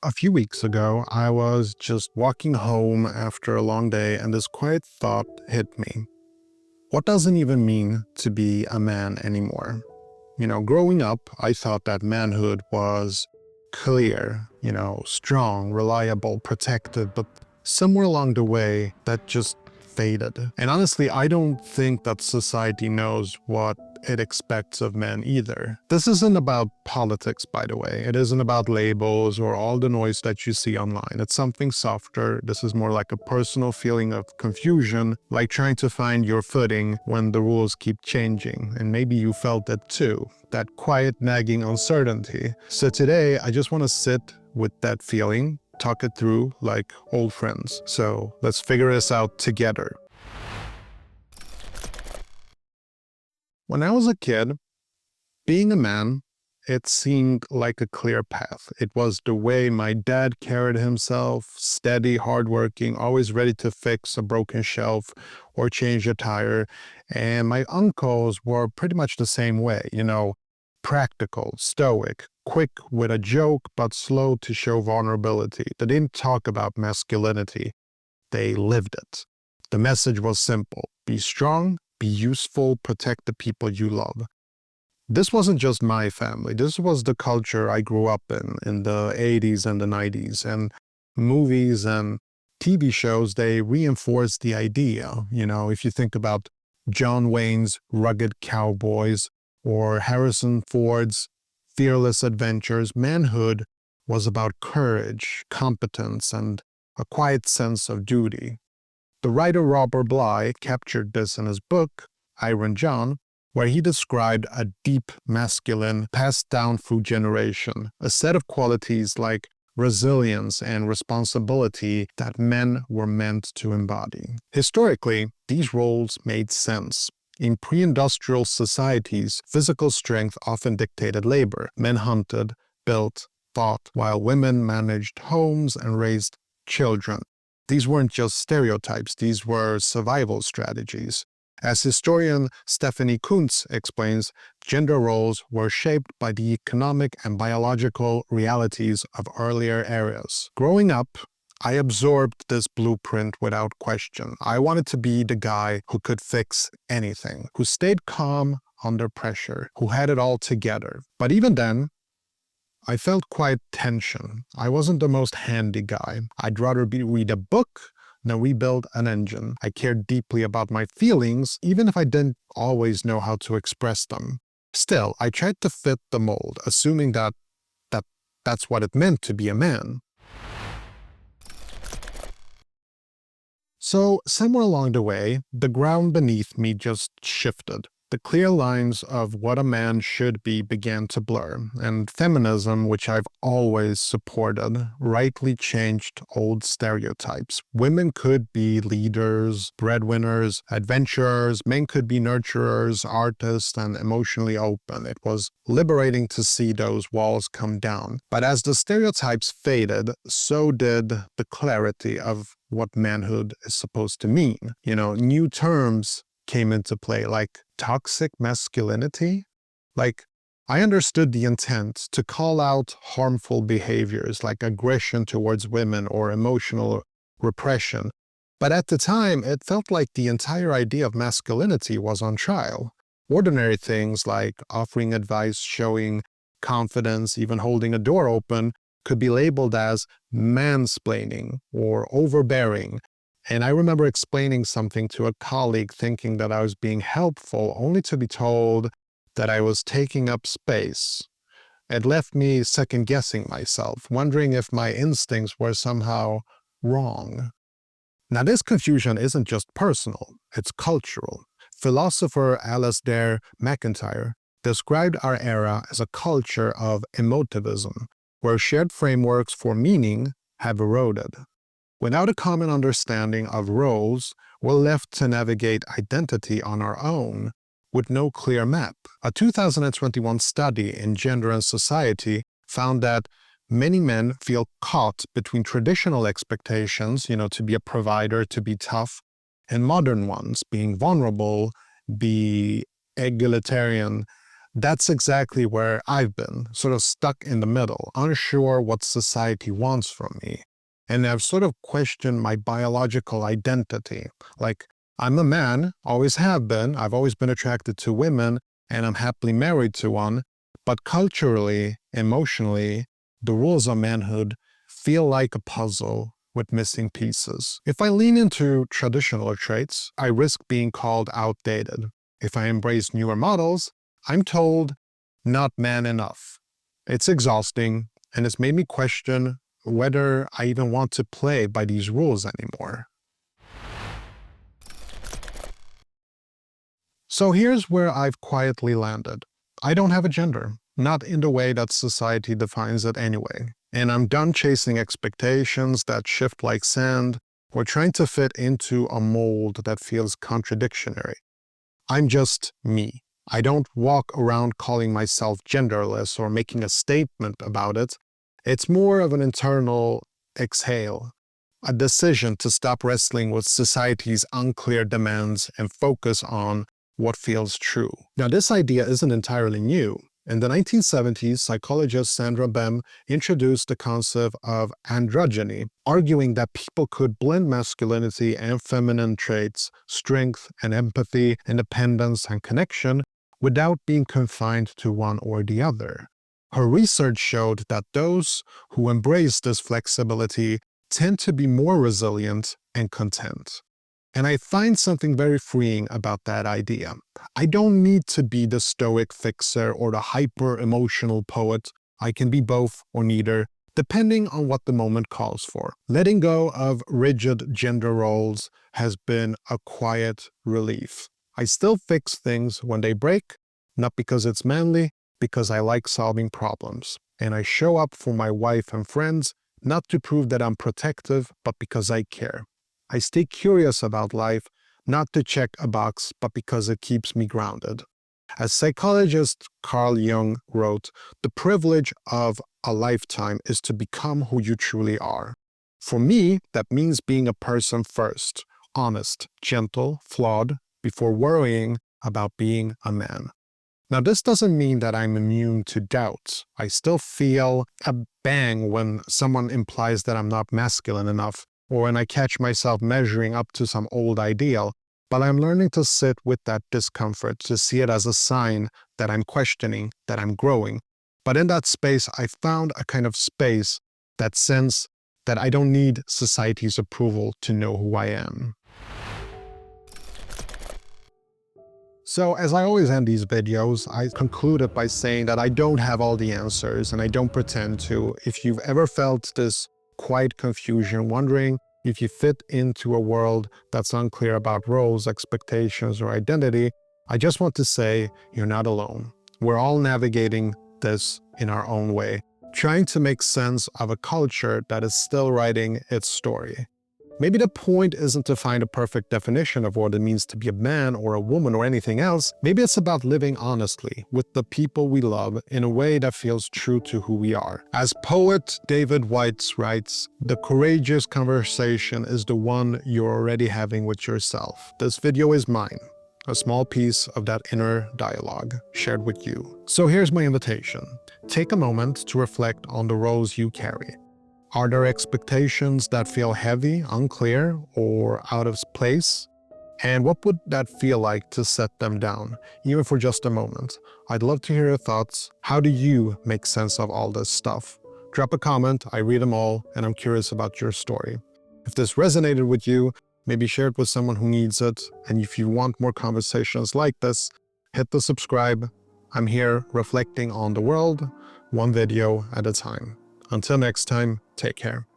A few weeks ago, I was just walking home after a long day, and this quiet thought hit me. What does it even mean to be a man anymore? Growing up, I thought that manhood was clear, strong, reliable, protective, but somewhere along the way, that just faded. And honestly, I don't think that society knows what it expects of men either. This isn't about politics, by the way. It isn't about labels or all the noise that you see online. It's something softer. This is more like a personal feeling of confusion, like trying to find your footing when the rules keep changing. And maybe you felt it too, that quiet nagging uncertainty. So today, I just want to sit with that feeling, talk it through like old friends. So let's figure this out together. When I was a kid, being a man, it seemed like a clear path. It was the way my dad carried himself, steady, hardworking, always ready to fix a broken shelf or change a tire. And my uncles were pretty much the same way, practical, stoic, quick with a joke, but slow to show vulnerability. They didn't talk about masculinity, they lived it. The message was simple: be strong, be useful, protect the people you love. This wasn't just my family. This was the culture I grew up in the 80s and the 90s. And movies and TV shows, they reinforced the idea. If you think about John Wayne's rugged cowboys or Harrison Ford's fearless adventures, manhood was about courage, competence, and a quiet sense of duty. The writer Robert Bly captured this in his book, Iron John, where he described a deep masculine passed down through generation, a set of qualities like resilience and responsibility that men were meant to embody. Historically, these roles made sense. In pre-industrial societies, physical strength often dictated labor. Men hunted, built, fought, while women managed homes and raised children. These weren't just stereotypes, these were survival strategies. As historian Stephanie Kuntz explains, gender roles were shaped by the economic and biological realities of earlier eras. Growing up, I absorbed this blueprint without question. I wanted to be the guy who could fix anything, who stayed calm under pressure, who had it all together. But even then, I felt quite tension. I wasn't the most handy guy. I'd rather read a book than rebuild an engine. I cared deeply about my feelings, even if I didn't always know how to express them. Still, I tried to fit the mold, assuming that's what it meant to be a man. So, somewhere along the way, the ground beneath me just shifted. The clear lines of what a man should be began to blur, and feminism, which I've always supported, rightly changed old stereotypes. Women could be leaders, breadwinners, adventurers, men could be nurturers, artists, and emotionally open. It was liberating to see those walls come down. But as the stereotypes faded, so did the clarity of what manhood is supposed to mean. New terms came into play, like toxic masculinity. Like, I understood the intent to call out harmful behaviors like aggression towards women or emotional repression. But at the time, it felt like the entire idea of masculinity was on trial. Ordinary things like offering advice, showing confidence, even holding a door open could be labeled as mansplaining or overbearing. And I remember explaining something to a colleague thinking that I was being helpful, only to be told that I was taking up space. It left me second-guessing myself, wondering if my instincts were somehow wrong. Now, this confusion isn't just personal, it's cultural. Philosopher Alasdair MacIntyre described our era as a culture of emotivism, where shared frameworks for meaning have eroded. Without a common understanding of roles, we're left to navigate identity on our own with no clear map. A 2021 study in Gender and Society found that many men feel caught between traditional expectations, to be a provider, to be tough, and modern ones, being vulnerable, be egalitarian. That's exactly where I've been, sort of stuck in the middle, unsure what society wants from me. And I've sort of questioned my biological identity. Like, I'm a man, always have been, I've always been attracted to women, and I'm happily married to one. But culturally, emotionally, the rules of manhood feel like a puzzle with missing pieces. If I lean into traditional traits, I risk being called outdated. If I embrace newer models, I'm told, not man enough. It's exhausting, and it's made me question whether I even want to play by these rules anymore. So here's where I've quietly landed. I don't have a gender, not in the way that society defines it anyway. And I'm done chasing expectations that shift like sand or trying to fit into a mold that feels contradictory. I'm just me. I don't walk around calling myself genderless or making a statement about it. It's more of an internal exhale, a decision to stop wrestling with society's unclear demands and focus on what feels true. Now, this idea isn't entirely new. In the 1970s, psychologist Sandra Bem introduced the concept of androgyny, arguing that people could blend masculinity and feminine traits, strength and empathy, independence and connection, without being confined to one or the other. Her research showed that those who embrace this flexibility tend to be more resilient and content. And I find something very freeing about that idea. I don't need to be the stoic fixer or the hyper-emotional poet. I can be both or neither, depending on what the moment calls for. Letting go of rigid gender roles has been a quiet relief. I still fix things when they break, not because it's manly, because I like solving problems. And I show up for my wife and friends, not to prove that I'm protective, but because I care. I stay curious about life, not to check a box, but because it keeps me grounded. As psychologist Carl Jung wrote, the privilege of a lifetime is to become who you truly are. For me, that means being a person first, honest, gentle, flawed, before worrying about being a man. Now, this doesn't mean that I'm immune to doubt. I still feel a bang when someone implies that I'm not masculine enough, or when I catch myself measuring up to some old ideal, but I'm learning to sit with that discomfort, to see it as a sign that I'm questioning, that I'm growing. But in that space, I found a kind of space, that sense that I don't need society's approval to know who I am. So as I always end these videos, I concluded by saying that I don't have all the answers and I don't pretend to. If you've ever felt this quiet confusion, wondering if you fit into a world that's unclear about roles, expectations, or identity, I just want to say you're not alone. We're all navigating this in our own way, trying to make sense of a culture that is still writing its story. Maybe the point isn't to find a perfect definition of what it means to be a man or a woman or anything else. Maybe it's about living honestly with the people we love in a way that feels true to who we are. As poet David Whyte writes, the courageous conversation is the one you're already having with yourself. This video is mine, a small piece of that inner dialogue shared with you. So here's my invitation. Take a moment to reflect on the roles you carry. Are there expectations that feel heavy, unclear, or out of place? And what would that feel like to set them down, even for just a moment? I'd love to hear your thoughts. How do you make sense of all this stuff? Drop a comment, I read them all, and I'm curious about your story. If this resonated with you, maybe share it with someone who needs it. And if you want more conversations like this, hit the subscribe. I'm here reflecting on the world, one video at a time. Until next time, take care.